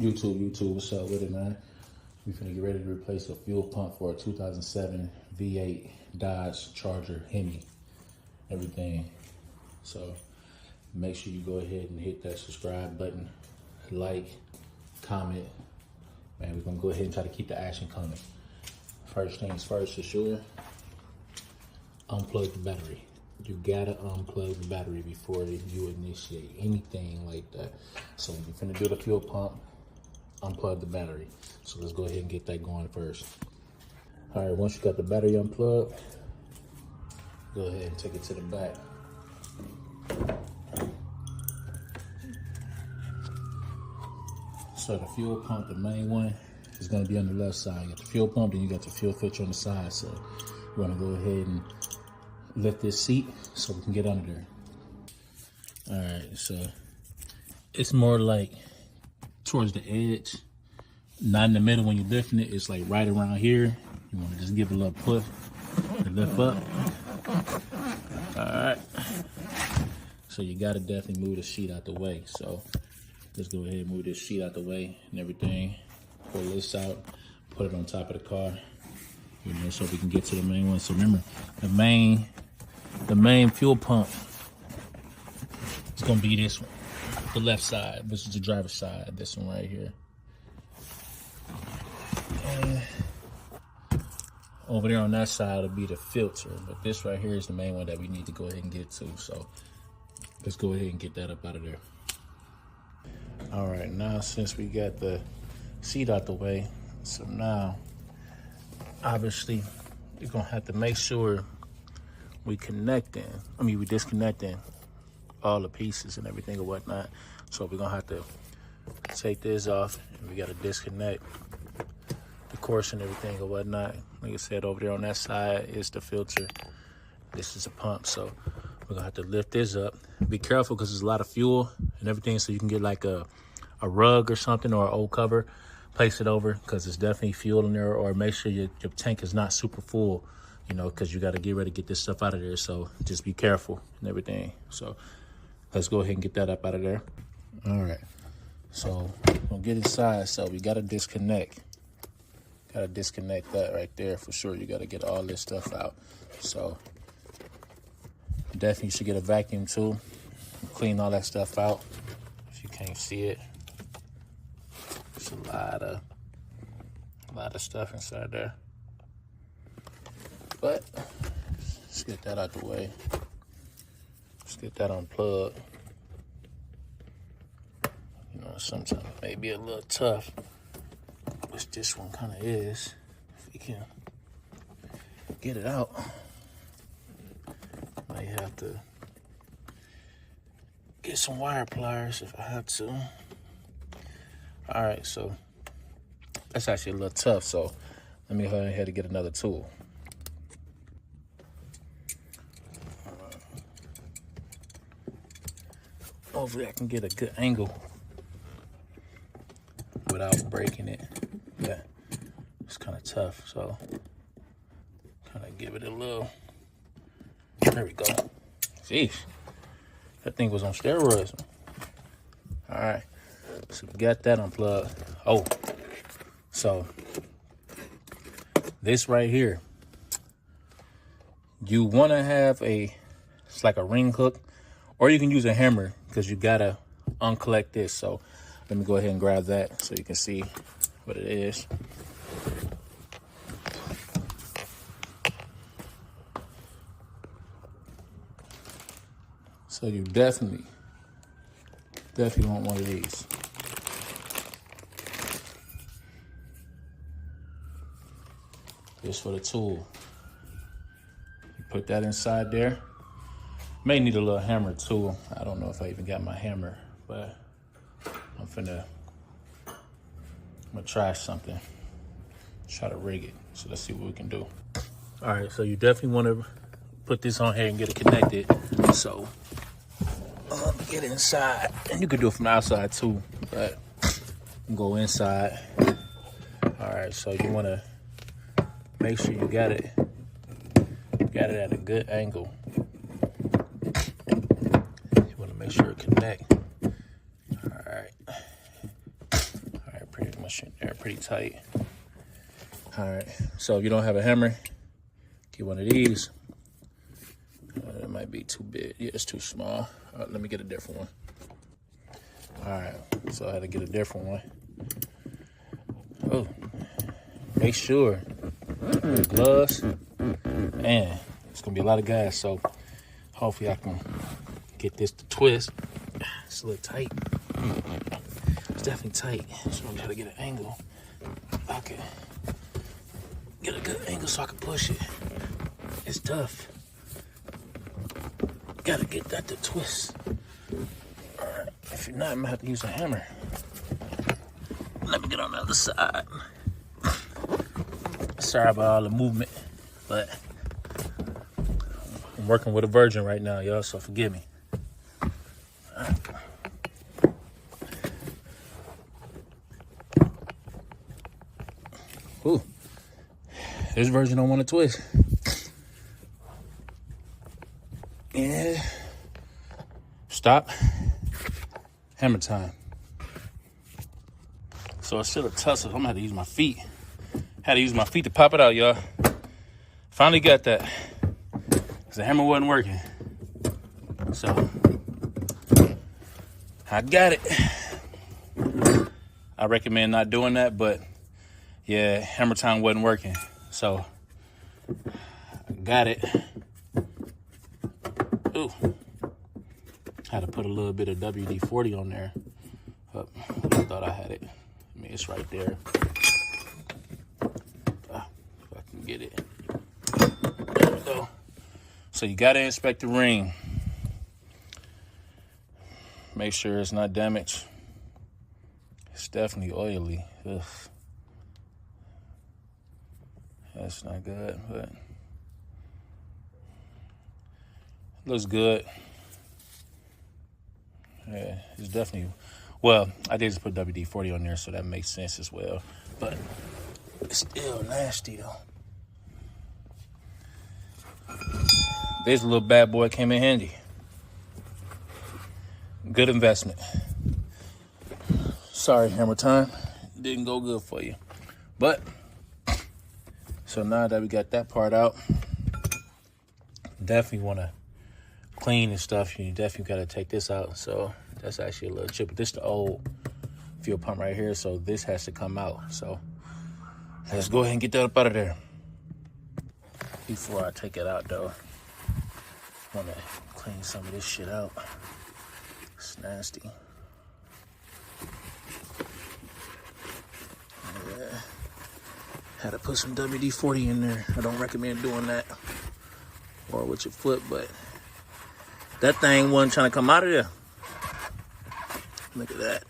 YouTube, what's up with it, man? We finna get ready to replace a fuel pump for a 2007 V8 Dodge Charger Hemi. Everything. So make sure you go ahead and hit that subscribe button, like, comment. Man, we're gonna go ahead and try to keep the action coming. First things first, for sure, unplug the battery. You gotta unplug the battery before you initiate anything like that. So when you're finna do the fuel pump, unplug the battery. So let's go ahead and get that going first. All right, once you got the battery unplugged, go ahead and take it to the back. So the fuel pump, the main one, is gonna be on the left side. You got the fuel pump, and you got the fuel filter on the side. So you wanna go ahead and lift this seat so we can get under there. All right, so it's more like towards the edge, not in the middle when you're lifting it. It's like right around here. You want to just give it a little push and lift up. All right. So you got to definitely move the sheet out the way. So let's go ahead and move this sheet out the way and everything. Pull this out, put it on top of the car. You know, so we can get to the main one. So remember, the main fuel pump is gonna be this one, the left side. This is the driver's side. This one right here. And over there on that side will be the filter, but this right here is the main one that we need to go ahead and get to. So let's go ahead and get that up out of there. All right, now since we got the seat out the way, so now obviously we're gonna have to make sure we disconnecting all the pieces and everything or whatnot. So we're gonna have to take this off, and we gotta disconnect the course and everything or whatnot. Like I said, over there on that side is the filter. This is a pump, so we're gonna have to lift this up. Be careful because there's a lot of fuel and everything, so you can get like a rug or something or an old cover, place it over, because there's definitely fuel in there, or make sure your tank is not super full, you know, because you got to get ready to get this stuff out of there. So just be careful and everything. So let's go ahead and get that up out of there. All right, so we'll get inside. So we got to disconnect. Got to disconnect that right there for sure. You got to get all this stuff out. So definitely you should get a vacuum too. Clean all that stuff out. If you can't see it, there's a lot of stuff inside there. But let's get that out the way. Let's get that unplugged. You know, sometimes it may be a little tough, which this one kind of is. If we can get it out, might have to get some wire pliers if I have to. All right, so that's actually a little tough. So let me go ahead and get another tool. Hopefully I can get a good angle without breaking it. Yeah, it's kind of tough, so kind of give it a little. There we go. Jeez, that thing was on steroids. All right, so we got that unplugged. Oh, so this right here, you want to have it's like a ring hook, or you can use a hammer, because you gotta uncollect this. So let me go ahead and grab that so you can see what it is. So you definitely want one of these. This for the tool. You put that inside there. May need a little hammer too. I don't know if I even got my hammer, but I'm gonna try something. Try to rig it. So let's see what we can do. All right, so you definitely want to put this on here and get it connected. So get it inside, and you can do it from the outside too, but go inside. All right, so you want to make sure you got it at a good angle. You want to make sure it connect. All right, Push it there pretty tight. All right, so if you don't have a hammer, get one of these. That might be too big. Yeah, it's too small. Let me get a different one. All right, so I had to get a different one. Oh, make sure with gloves. Man, it's gonna be a lot of gas, so hopefully I can get this to twist. It's a little tight. It's definitely tight, so I gotta get an angle. Okay, get a good angle so I can push it. It's tough. Gotta get that to twist. All right, if you're not, I'm gonna have to use a hammer. Let me get on the other side. Sorry about all the movement, but I'm working with a virgin right now, y'all, so forgive me. All right. Ooh, this virgin don't want to twist. Yeah. Stop. Hammer time. So it's still a tussle. I'm gonna have to use my feet. Had to use my feet to pop it out, y'all. Finally got that. Because the hammer wasn't working. So I got it. I recommend not doing that, but yeah, hammer time wasn't working. So I got it. Ooh. Had to put a little bit of WD-40 on there. But I thought I had it. I mean, it's right there. If I can get it. There we go. So you gotta inspect the ring. Make sure it's not damaged. It's definitely oily. Ugh. That's not good, but it looks good. Yeah, it's definitely, well, I did just put WD-40 on there, so that makes sense as well. But it's still nasty, though. This little bad boy came in handy. Good investment. Sorry, hammer time. Didn't go good for you. But, so now that we got that part out, definitely want to clean and stuff. You definitely got to take this out. So that's actually a little chip. But this is the old fuel pump right here. So this has to come out. So let's go ahead and get that up out of there. Before I take it out, though, I want to clean some of this shit out. It's nasty. Yeah. Had to put some WD-40 in there. I don't recommend doing that. Or with your foot, but that thing wasn't trying to come out of there. Look at that.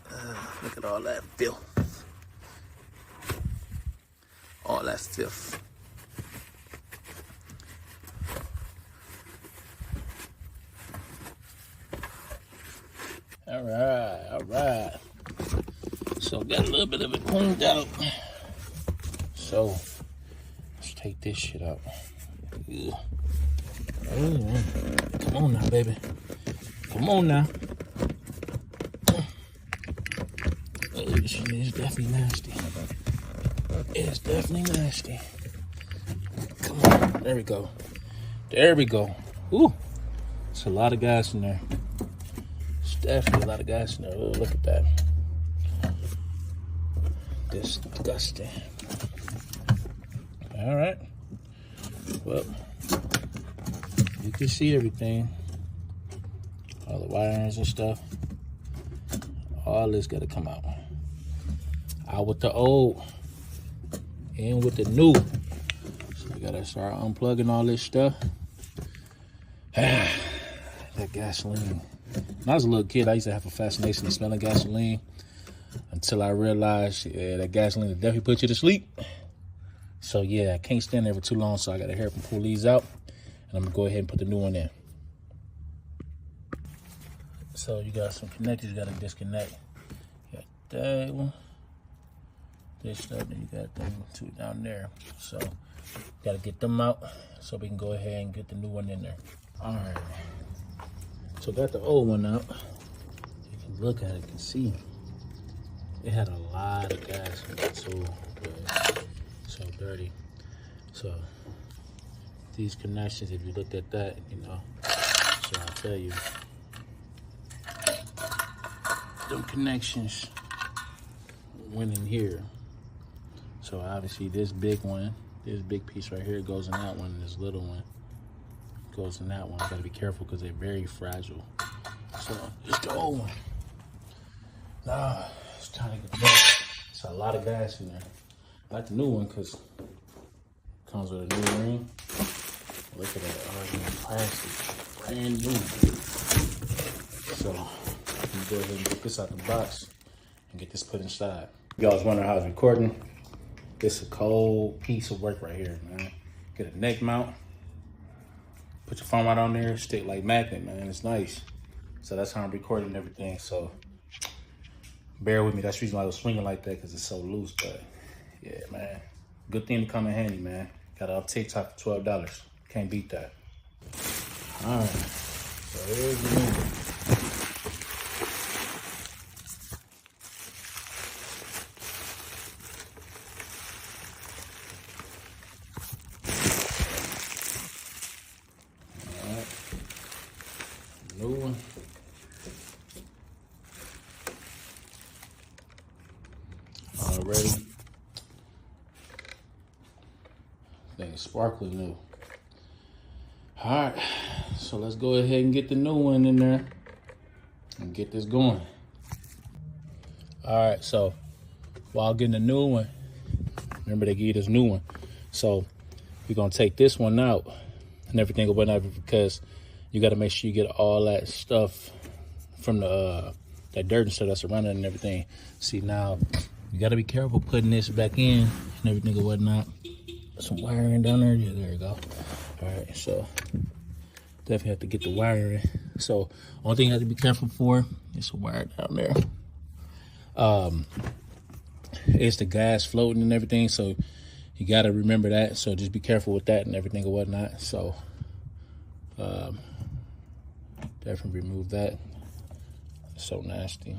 Look at all that filth. All that filth. All right, all right. So got a little bit of it cleaned out. So let's take this shit out. Ugh. Come on now, baby. Come on now. This shit is definitely nasty. It's definitely nasty. Come on. There we go. There we go. Ooh. It's a lot of gas in there. It's definitely a lot of gas in there. Oh, look at that. Disgusting. All right. Well, you can see everything. All the wirings and stuff. All this got to come out. Out with the old, in with the new. So we got to start unplugging all this stuff. That gasoline. When I was a little kid, I used to have a fascination with smelling gasoline until I realized that gasoline will definitely put you to sleep. So yeah, I can't stand there for too long, so I got to hurry up and pull these out. And I'm going to go ahead and put the new one in. So you got some connectors you got to disconnect. You got that one. This stuff, and you got them two down there. So got to get them out so we can go ahead and get the new one in there. All right. So got the old one out. You can look at it, you can see. It had a lot of gas in it too, but so dirty. So these connections, if you looked at that, you know, so I'll tell you, them connections went in here. So obviously this big one, this big piece right here goes in that one, and this little one goes in that one. Gotta be careful because they're very fragile. So it's the old one. Nah, it's time to get back. It's a lot of gas in there. I like the new one because it comes with a new ring. Look at that, original plastic, brand new. So I can go ahead and get this out the box and get this put inside. Y'all was wondering how I was recording. This is a cold piece of work right here, man. Get a neck mount, put your phone right on there, stick like Magnum, man. It's nice. So that's how I'm recording and everything. So bear with me. That's the reason why I was swinging like that, because it's so loose. But yeah, man, good thing to come in handy, man. Got it off TikTok for $12. Can't beat that. All right, so here's the new one. New one. Already. Thing is sparkly new. Alright, so let's go ahead and get the new one in there and get this going. Alright, so while getting the new one, remember they give you this new one. So we're gonna take this one out and everything or whatnot, because you gotta make sure you get all that stuff from the that dirt and stuff that's around it and everything. See, now you gotta be careful putting this back in and everything or whatnot. Some wiring down there. Yeah, there you go. All right, so definitely have to get the wiring. So only thing you have to be careful for is the wire down there. It's the gas floating and everything, so you got to remember that. So just be careful with that and everything or whatnot. So definitely remove that. It's so nasty.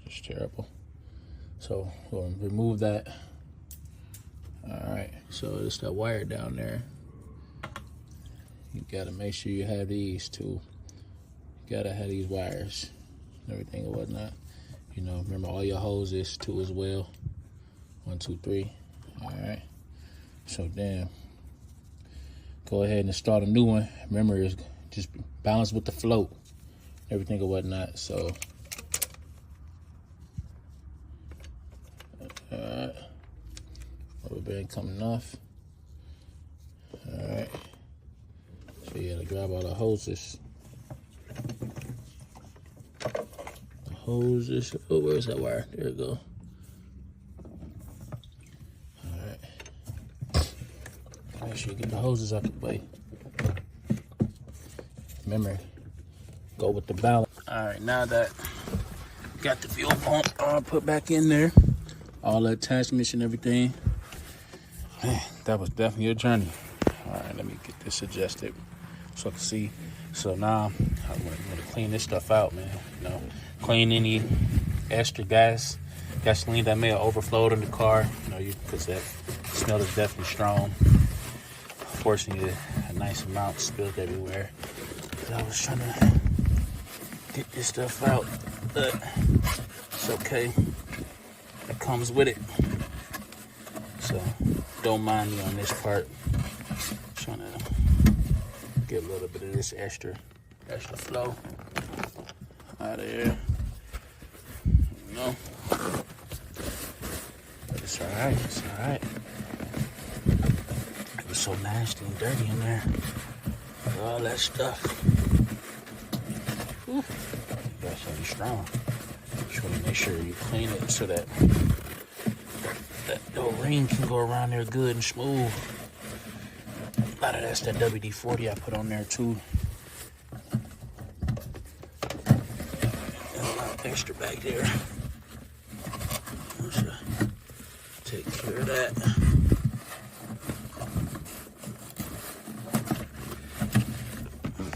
It's just terrible. So we'll remove that. All right, so it's that wire down there. You gotta make sure you have these too. You gotta have these wires and everything and whatnot. You know, remember all your hoses too as well. 1, 2, 3. All right. So then, go ahead and start a new one. Remember, it's just balance with the float, everything and whatnot. So, all right. Rubber band coming off. All right. So you gotta grab all the hoses. The hoses. Oh, where's that wire? There we go. All right. Make sure you get the hoses out the way. Remember, go with the balance. All right, now that got the fuel pump put back in there, all the attachments and everything. Man, that was definitely a journey. All right, let me get this adjusted so I can see. So now I'm gonna clean this stuff out, man. You know, clean any extra gasoline that may have overflowed in the car. You know, because that smell is definitely strong. Fortunately, a nice amount spilled everywhere. But I was trying to get this stuff out, but it's okay. It comes with it. So don't mind me on this part. Trying to get a little bit of this extra flow out of here. You know, but it's all right. It's all right. It was so nasty and dirty in there. All that stuff. Whew. That's really strong. Just want to make sure you clean it so that the ring can go around there good and smooth. A lot of that's that WD-40 I put on there too. And a lot extra back there. Let's take care of that.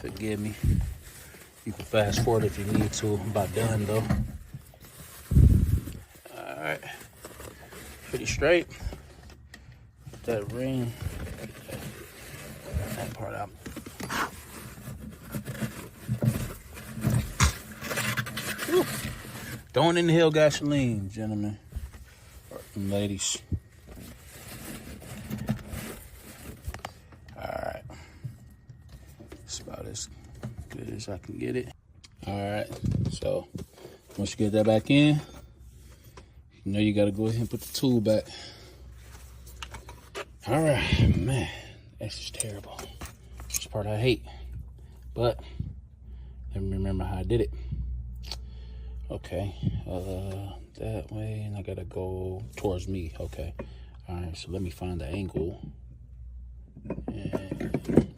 Forgive me. You can fast forward if you need to. I'm about done though. right. Pretty straight. Get that ring. Get that part out. Whew. Don't inhale gasoline, gentlemen and ladies. All right. It's about as good as I can get it. All right. So once you get that back in, you know you got to go ahead and put the tool back. All right, man. That's just terrible. This part I hate. But let me remember how I did it. Okay, that way, and I gotta go towards me. Okay, all right. So let me find the angle, and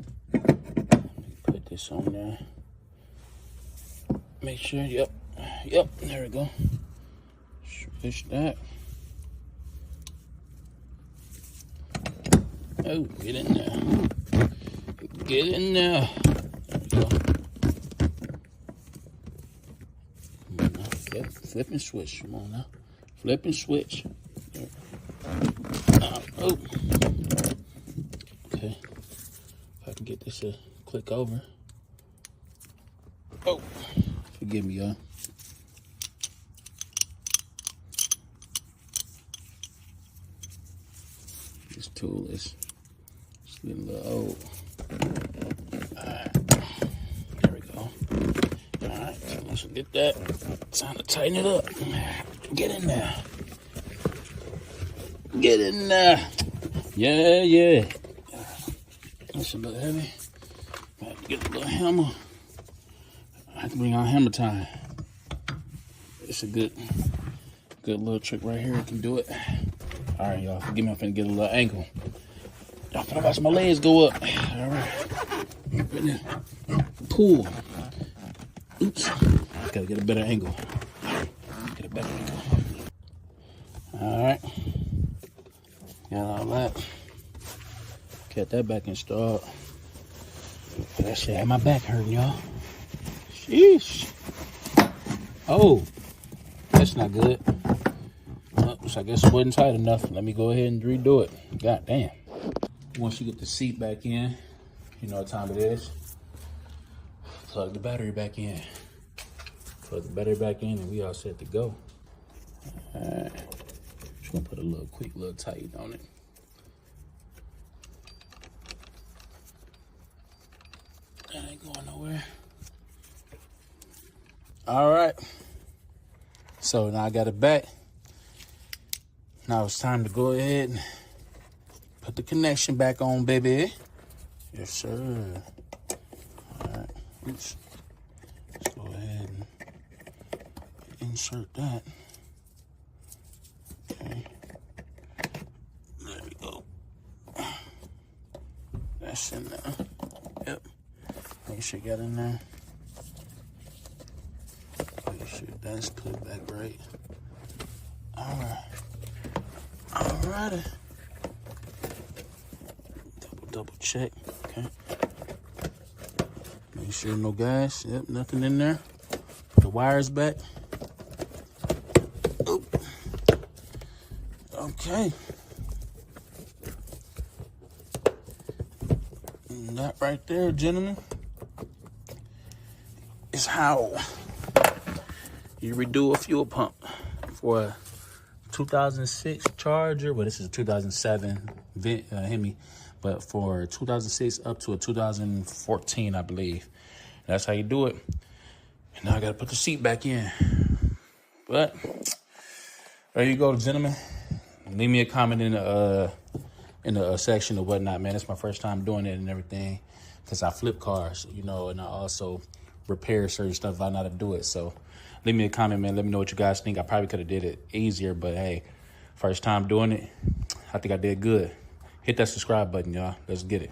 put this on there. Make sure. Yep. There we go. Switch that. Oh, get in there. Get in there. There we go. Flip and switch. Come on now. Flip and switch. Oh. Okay. If I can get this to click over. Oh. Forgive me, y'all. This tool is getting a little old. Alright. There we go. Alright, so let's get that. Time to tighten it up. Get in there. Get in there. Yeah. That's a little heavy. I have to get a little hammer. I have to bring out hammer time. It's a good little trick right here. I can do it. All right, y'all. Forgive me. I'm finna get a little angle. Y'all finna watch my legs go up. All right. Pull. Oops. Gotta get a better angle. Get a better angle. All right. Got all that. Get that back installed. That shit had my back hurting, y'all. Sheesh. Oh, that's not good. Oops, I guess it wasn't tight enough. Let me go ahead and redo it. God damn. Once you get the seat back in, you know what time it is. Plug the battery back in. Plug the battery back in and we all set to go. Alright. Just gonna put a quick little tight on it. That ain't going nowhere. Alright. So now I got it back. Now it's time to go ahead and put the connection back on, baby. Yes, sir. Alright. Oops. Let's go ahead and insert that. Okay. There we go. That's in there. Yep. Make sure you got in there. Make sure that's put back right. Alright. Alrighty. Double check. Okay. Make sure no gas. Yep, nothing in there. Put the wires back. Oop. Okay. And that right there, gentlemen, is how you redo a fuel pump for a 2006 Charger. Well, this is a 2007 Hemi, but for 2006 up to a 2014, I believe. That's how you do it. And now I gotta put the seat back in. But there you go, gentlemen. Leave me a comment in the section or whatnot, man. It's my first time doing it and everything, because I flip cars, you know, and I also repair certain stuff if I know how to do it. So leave me a comment, man. Let me know what you guys think. I probably could have did it easier, but hey, first time doing it, I think I did good. Hit that subscribe button, y'all. Let's get it.